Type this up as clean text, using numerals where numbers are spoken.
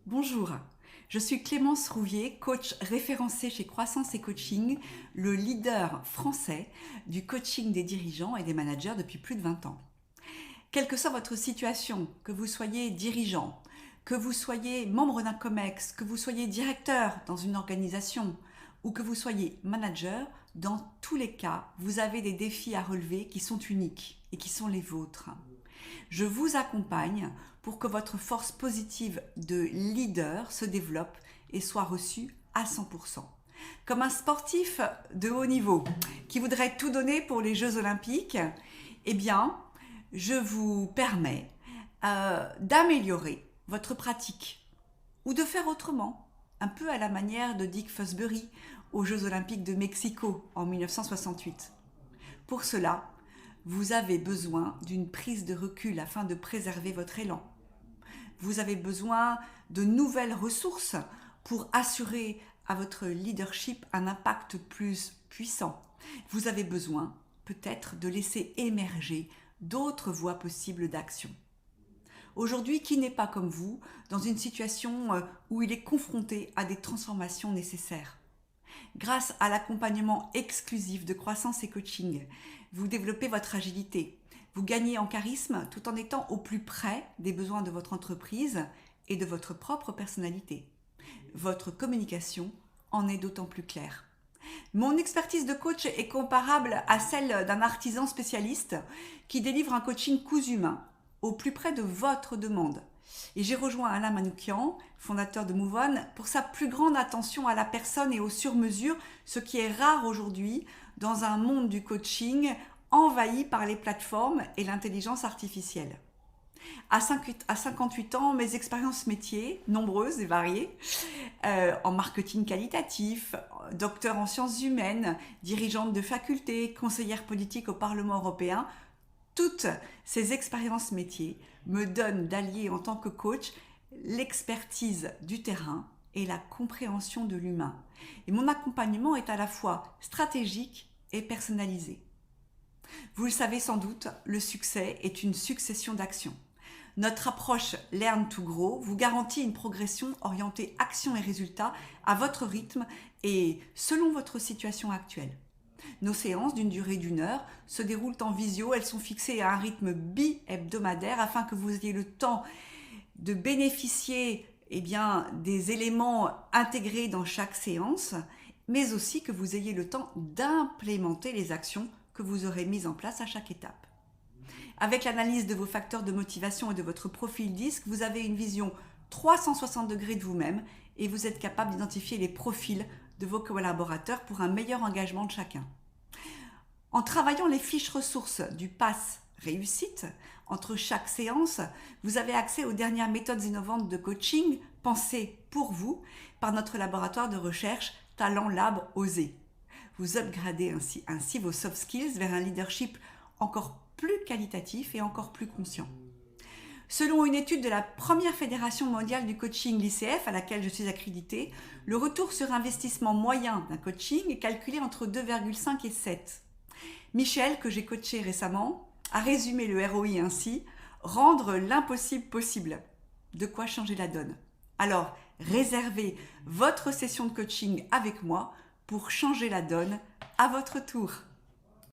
Bonjour, je suis Clémence Rouvier, coach référencée chez Croissance et Coaching, le leader français du coaching des dirigeants et des managers depuis plus de 20 ans. Quelle que soit votre situation, que vous soyez dirigeant, que vous soyez membre d'un COMEX, que vous soyez directeur dans une organisation ou que vous soyez manager, dans tous les cas, vous avez des défis à relever qui sont uniques et qui sont les vôtres. Je vous accompagne pour que votre force positive de leader se développe et soit reçue à 100%. Comme un sportif de haut niveau qui voudrait tout donner pour les Jeux Olympiques, eh bien, je vous permets d'améliorer votre pratique ou de faire autrement, un peu à la manière de Dick Fosbury aux Jeux Olympiques de Mexico en 1968. Pour cela, vous avez besoin d'une prise de recul afin de préserver votre élan. Vous avez besoin de nouvelles ressources pour assurer à votre leadership un impact plus puissant. Vous avez besoin peut-être de laisser émerger d'autres voies possibles d'action. Aujourd'hui, qui n'est pas comme vous dans une situation où il est confronté à des transformations nécessaires? Grâce à l'accompagnement exclusif de Croissance et Coaching, vous développez votre agilité. Vous gagnez en charisme tout en étant au plus près des besoins de votre entreprise et de votre propre personnalité. Votre communication en est d'autant plus claire. Mon expertise de coach est comparable à celle d'un artisan spécialiste qui délivre un coaching cousu main au plus près de votre demande. Et j'ai rejoint Alain Manoukian, fondateur de Move On, pour sa plus grande attention à la personne et aux sur-mesures, ce qui est rare aujourd'hui dans un monde du coaching envahi par les plateformes et l'intelligence artificielle. À 58 ans, mes expériences métiers, nombreuses et variées, en marketing qualitatif, docteur en sciences humaines, dirigeante de faculté, conseillère politique au Parlement européen, toutes ces expériences métiers me donnent d'allier en tant que coach l'expertise du terrain et la compréhension de l'humain. Et mon accompagnement est à la fois stratégique et personnalisé. Vous le savez sans doute, le succès est une succession d'actions. Notre approche Learn to Grow vous garantit une progression orientée action et résultat à votre rythme et selon votre situation actuelle. Nos séances d'une durée d'1 heure se déroulent en visio, elles sont fixées à un rythme bi-hebdomadaire afin que vous ayez le temps de bénéficier des éléments intégrés dans chaque séance, mais aussi que vous ayez le temps d'implémenter les actions que vous aurez mises en place à chaque étape. Avec l'analyse de vos facteurs de motivation et de votre profil disque, vous avez une vision 360 degrés de vous-même et vous êtes capable d'identifier les profils de vos collaborateurs pour un meilleur engagement de chacun. En travaillant les fiches ressources du Pass Réussite, entre chaque séance, vous avez accès aux dernières méthodes innovantes de coaching pensées pour vous par notre laboratoire de recherche Talent Lab Osé. Vous upgradez ainsi vos soft skills vers un leadership encore plus qualitatif et encore plus conscient. Selon une étude de la première fédération mondiale du coaching, l'ICF, à laquelle je suis accréditée, le retour sur investissement moyen d'un coaching est calculé entre 2,5 et 7. Michel, que j'ai coaché récemment, a résumé le ROI ainsi: rendre l'impossible possible. De quoi changer la donne. Alors, réservez votre session de coaching avec moi pour changer la donne à votre tour.